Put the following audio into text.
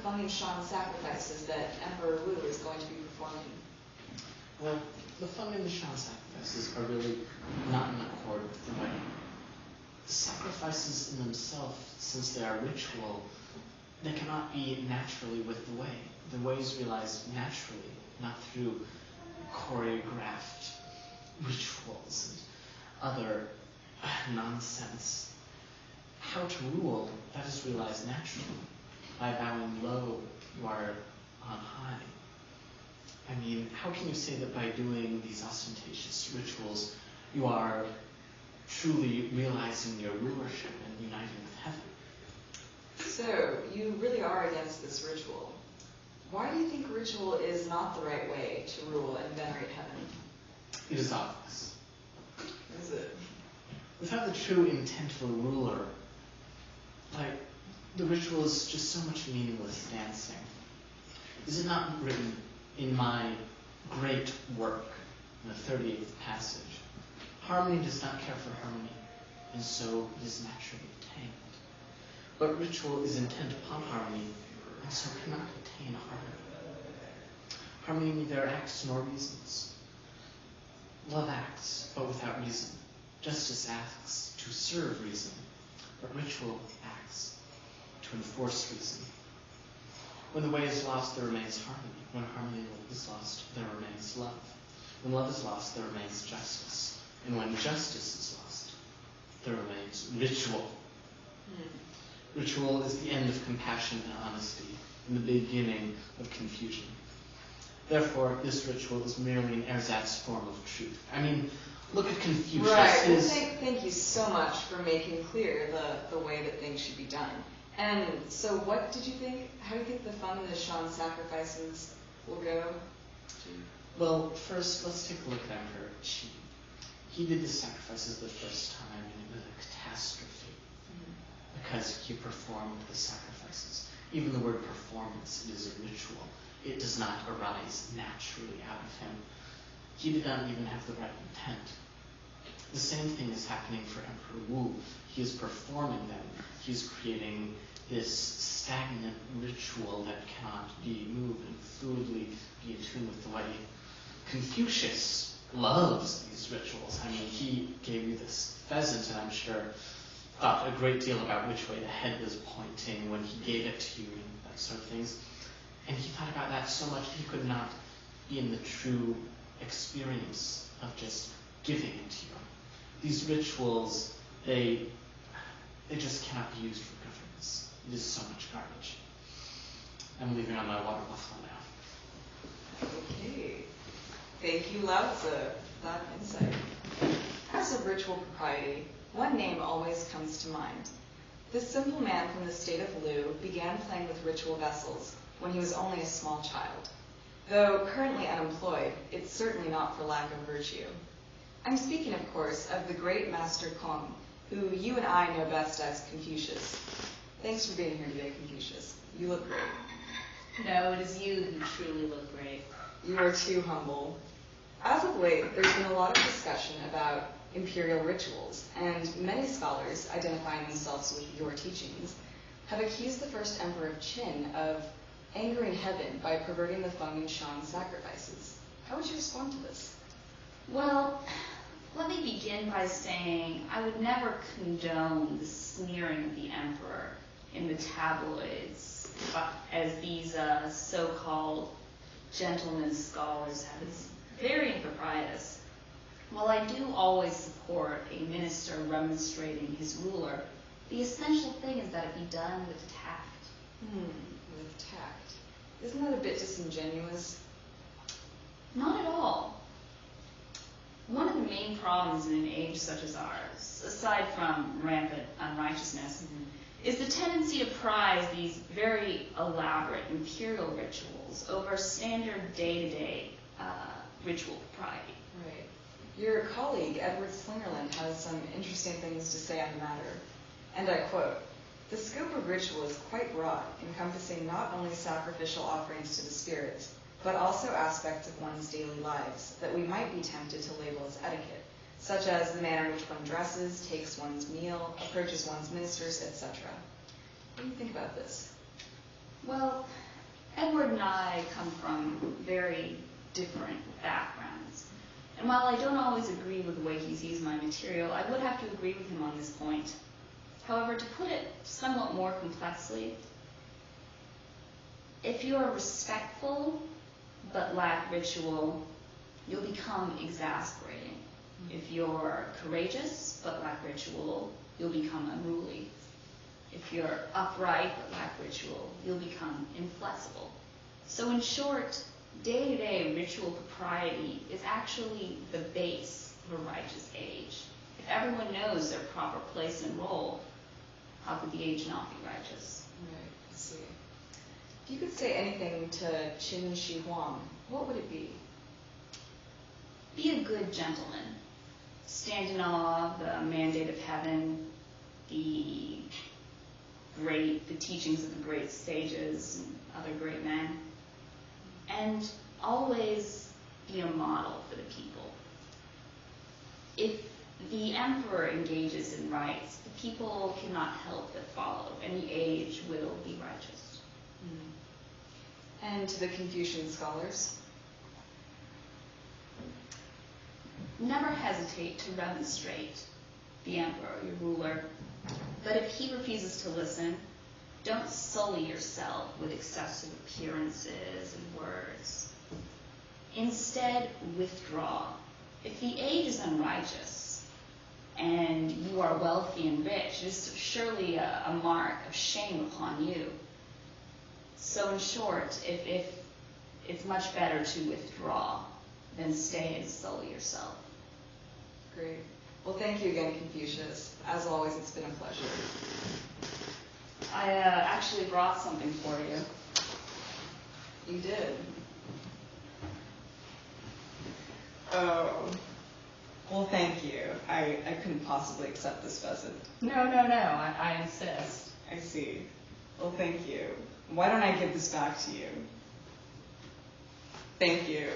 Feng Shan sacrifices that Emperor Wu is going to be performing? Well, the Feng Shan sacrifices are really not in accord with the way. The sacrifices in themselves, since they are ritual, they cannot be naturally with the way. The way is realized naturally, not through choreographed rituals and other nonsense. How to rule, that is realized naturally. By bowing low, you are on high. I mean, how can you say that by doing these ostentatious rituals, you are truly realizing your rulership and uniting with heaven? So, you really are against this ritual. Why do you think ritual is not the right way to rule and venerate heaven? It is obvious. Is it? Without the true intent of a ruler, like, the ritual is just so much meaningless dancing. Is it not written in my great work, in the 38th passage? Harmony does not care for harmony, and so it is naturally attained. But ritual is intent upon harmony, and so cannot attain harmony. Harmony neither acts nor reasons. Love acts, but without reason. Justice acts to serve reason, but ritual acts to enforce reason. When the way is lost, there remains harmony. When harmony is lost, there remains love. When love is lost, there remains justice. And when justice is lost, there remains ritual. Ritual is the end of compassion and honesty, and the beginning of confusion. Therefore, this ritual is merely an ersatz form of truth. I mean, look at Confucius. Right. Well, thank you so much for making clear the way that things should be done. And so what did you think? How do you think the Feng Shan sacrifices will go? Well, first, let's take a look at Emperor Qi. He did the sacrifices the first time, and it was a catastrophe because he performed the sacrifices. Even the word performance, it is a ritual. It does not arise naturally out of him. He did not even have the right intent. The same thing is happening for Emperor Wu. He is performing them. He's creating this stagnant ritual that cannot be moved and fluidly be in tune with the way. Confucius loves these rituals. I mean, he gave you this pheasant, and I'm sure thought a great deal about which way the head was pointing when he gave it to you and that sort of things. And he thought about that so much he could not be in the true experience of just giving it to you. These rituals, they just cannot be used for governance. It is so much garbage. I'm leaving on my water buffalo now. Okay. Thank you, Laozi, for that insight. As of ritual propriety, one name always comes to mind. This simple man from the state of Lu began playing with ritual vessels when he was only a small child. Though currently unemployed, it's certainly not for lack of virtue. I'm speaking, of course, of the great Master Kong, who you and I know best as Confucius. Thanks for being here today, Confucius. You look great. No, it is you who truly look great. You are too humble. As of late, there's been a lot of discussion about imperial rituals, and many scholars, identifying themselves with your teachings, have accused the first emperor of Qin of angering heaven by perverting the Feng Shan sacrifices. How would you respond to this? Well, let me begin by saying I would never condone the sneering of the emperor in the tabloids, as these so-called gentlemen scholars have. It's very improprietous. While I do always support a minister remonstrating his ruler, the essential thing is that it be done with tact. With tact. Isn't that a bit disingenuous? Not at all. One of the main problems in an age such as ours, aside from rampant unrighteousness, is the tendency to prize these very elaborate imperial rituals over standard day-to-day ritual propriety. Right. Your colleague, Edward Slingerland, has some interesting things to say on the matter. And I quote, "The scope of ritual is quite broad, encompassing not only sacrificial offerings to the spirits, but also aspects of one's daily lives that we might be tempted to label as etiquette, such as the manner in which one dresses, takes one's meal, approaches one's ministers, etc." What do you think about this? Well, I come from very different backgrounds. And while I don't always agree with the way he sees my material, I would have to agree with him on this point. However, to put it somewhat more complexly, if you are respectful but lack ritual, you'll become exasperating. If you're courageous but lack ritual, you'll become unruly. If you're upright but lack ritual, you'll become inflexible. So in short, day-to-day ritual propriety is actually the base of a righteous age. If everyone knows their proper place and role, how could the age not be righteous? Right, I see. If you could say anything to Qin Shi Huang, what would it be? Be a good gentleman. Stand in awe of the mandate of heaven, the teachings of the great sages and other great men, and always be a model for the people. If the emperor engages in rites, the people cannot help but follow, and the age will be righteous. And to the Confucian scholars? Never hesitate to remonstrate the emperor, your ruler, but if he refuses to listen, don't sully yourself with excessive appearances and words. Instead, withdraw. If the age is unrighteous and you are wealthy and rich, it is surely a mark of shame upon you. So in short, if it's much better to withdraw than stay and sully yourself. Great. Well, thank you again, Confucius. As always, it's been a pleasure. I actually brought something for you. You did. Oh. Well, thank you. I couldn't possibly accept this present. No, I insist. I see. Well, thank you. Why don't I give this back to you? Thank you.